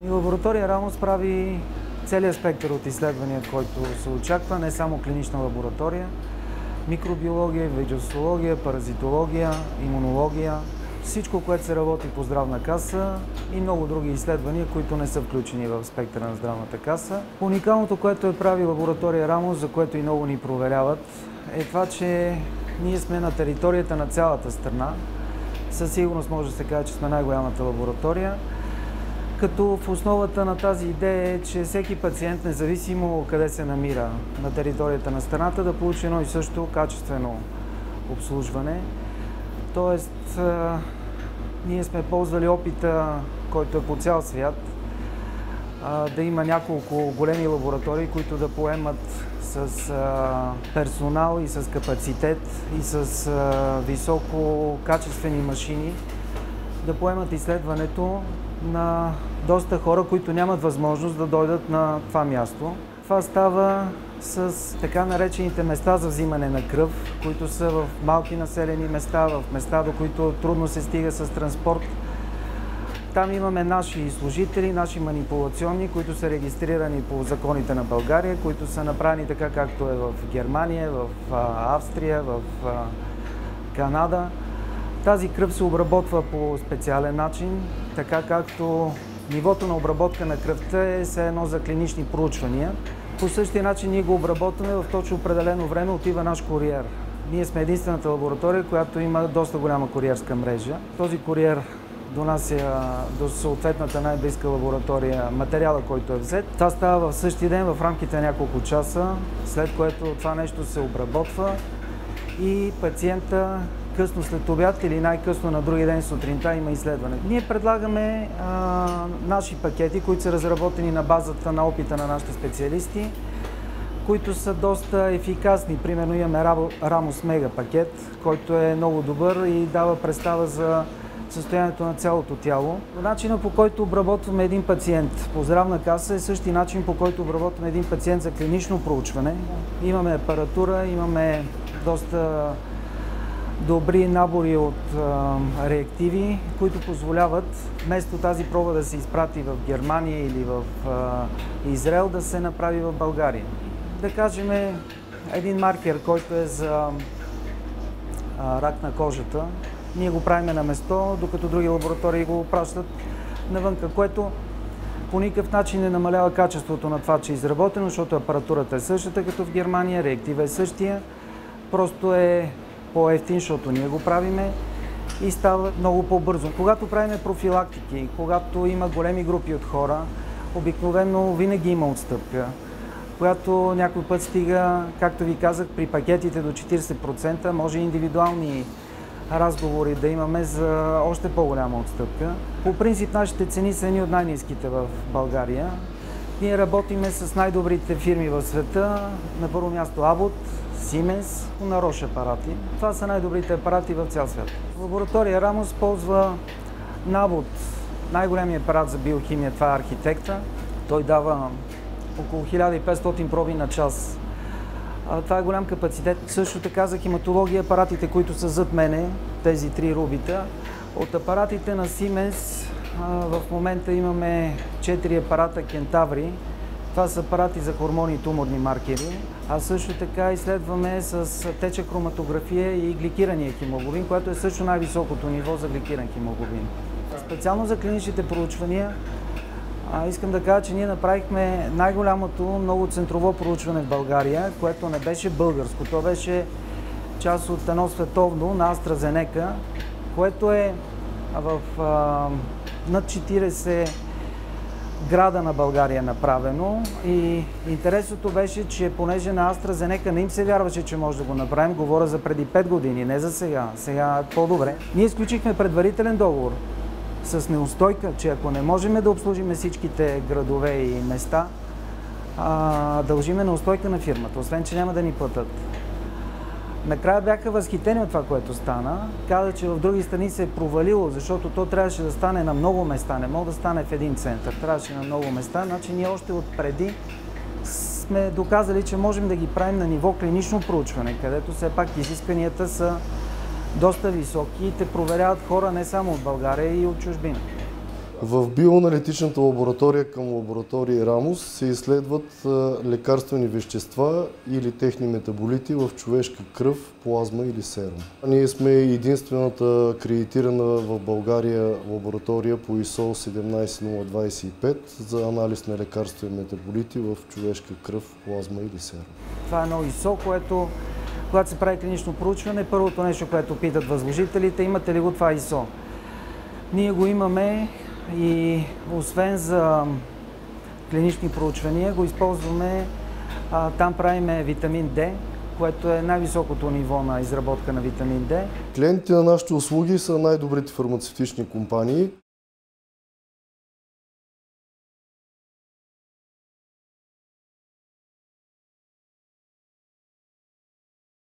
Лаборатория Рамос прави целият спектър от изследвания, който се очаква, не само клинична лаборатория, микробиология, вирусология, паразитология, имунология, всичко, което се работи по Здравна каса и много други изследвания, които не са включени в спектъра на Здравната каса. Уникалното, което прави лаборатория Рамос, за което и много ни проверяват, е това, че ние сме на територията на цялата страна. Със сигурност може да се каже, че сме най-голямата лаборатория, като в основата на тази идея е, че всеки пациент, независимо къде се намира на територията на страната, да получи едно и също качествено обслужване. Тоест, ние сме ползвали опита, който е по цял свят, да има няколко големи лаборатории, които да поемат с персонал и с капацитет и с високо качествени машини, да поемат изследването на доста хора, които нямат възможност да дойдат на това място. Това става с така наречените места за взимане на кръв, които са в малки населени места, в места, до които трудно се стига с транспорт. Там имаме наши служители, наши манипулационни, които са регистрирани по законите на България, които са направени така, както е в Германия, в Австрия, в Канада. Тази кръв се обработва по специален начин, така както нивото на обработка на кръвта е все едно за клинични проучвания. По същия начин ние го обработваме, в точно определено време отива наш куриер. Ние сме единствената лаборатория, която има доста голяма куриерска мрежа. Този куриер донася до съответната най-близка лаборатория материала, който е взет. Това става в същия ден, в рамките на няколко часа, след което това нещо се обработва и пациента късно след обяд или най-късно на други ден сутринта има изследване. Ние предлагаме наши пакети, които са разработени на базата на опита на нашите специалисти, които са доста ефикасни. Примерно имаме Рамос Мега пакет, който е много добър и дава представа за състоянието на цялото тяло. Начинът, по който обработваме един пациент по Здравна каса е същия начин, по който обработваме един пациент за клинично проучване. Имаме апаратура, имаме доста добри набори от реактиви, които позволяват вместо тази проба да се изпрати в Германия или в Израел, да се направи в България. Да кажем, един маркер, който е за рак на кожата, ние го правиме на место, докато други лаборатории го пращат навънка, което по никакъв начин не намалява качеството на това, че е изработено, защото апаратурата е същата като в Германия, реактива е същия, просто е по-евтин, защото ние го правиме и става много по-бързо. Когато правиме профилактики, когато има големи групи от хора, обикновено винаги има отстъпка, която някой път стига, както ви казах, при пакетите до 40%, може индивидуални разговори да имаме за още по-голяма отстъпка. По принцип нашите цени са едни от най-ниските в България. Ние работиме с най-добрите фирми в света. На първо място Abbott, Siemens, на Roche апарати. Това са най-добрите апарати в цял свят. Лаборатория Рамос ползва Abbott, най-големия апарат за биохимия, това е Архитекта. Той дава около 1500 проби на час. Това е голям капацитет. Също така за хематология апаратите, които са зад мене, тези три рубита. От апаратите на Siemens в момента имаме 4 апарата Кентаври. Това са апарати за хормони и туморни маркери. А също така изследваме с теча хроматография и гликирания хемоглобин, което е също най-високото ниво за гликиран хемоглобин. Специално за клиничните проучвания искам да кажа, че ние направихме най-голямото многоцентрово проучване в България, което не беше българско. То беше част от едно световно на AstraZeneca, което е в над 40 града на България направено. И интересното беше, че понеже на AstraZeneca не им се вярваше, че може да го направим, говоря за преди 5 години, не за сега. Сега е по-добре. Ние изключихме предварителен договор с неустойка, че ако не можем да обслужим всичките градове и места, дължиме неустойка на фирмата, освен че няма да ни платят. Накрая бяха възхитени от това, което стана. Каза, че в други страни се е провалило, защото то трябваше да стане на много места, не мога да стане в един център, трябваше на много места. Значи ние още отпреди сме доказали, че можем да ги правим на ниво клинично проучване, където все пак изискванията са доста високи и те проверяват хора не само от България и от чужбина. В биоаналитичната лаборатория към лаборатория Рамос се изследват лекарствени вещества или техни метаболити в човешка кръв, плазма или серум. Ние сме единствената акредитирана в България лаборатория по ISO 17025 за анализ на лекарствени метаболити в човешка кръв, плазма или серум. Това е едно ISO, което, когато се прави клинично проучване, първото нещо, което питат възложителите, имате ли го това ISO? Ние го имаме и освен за клинични проучвания, го използваме, там правиме витамин D, което е най-високото ниво на изработка на витамин D. Клиентите на нашите услуги са най-добрите фармацевтични компании.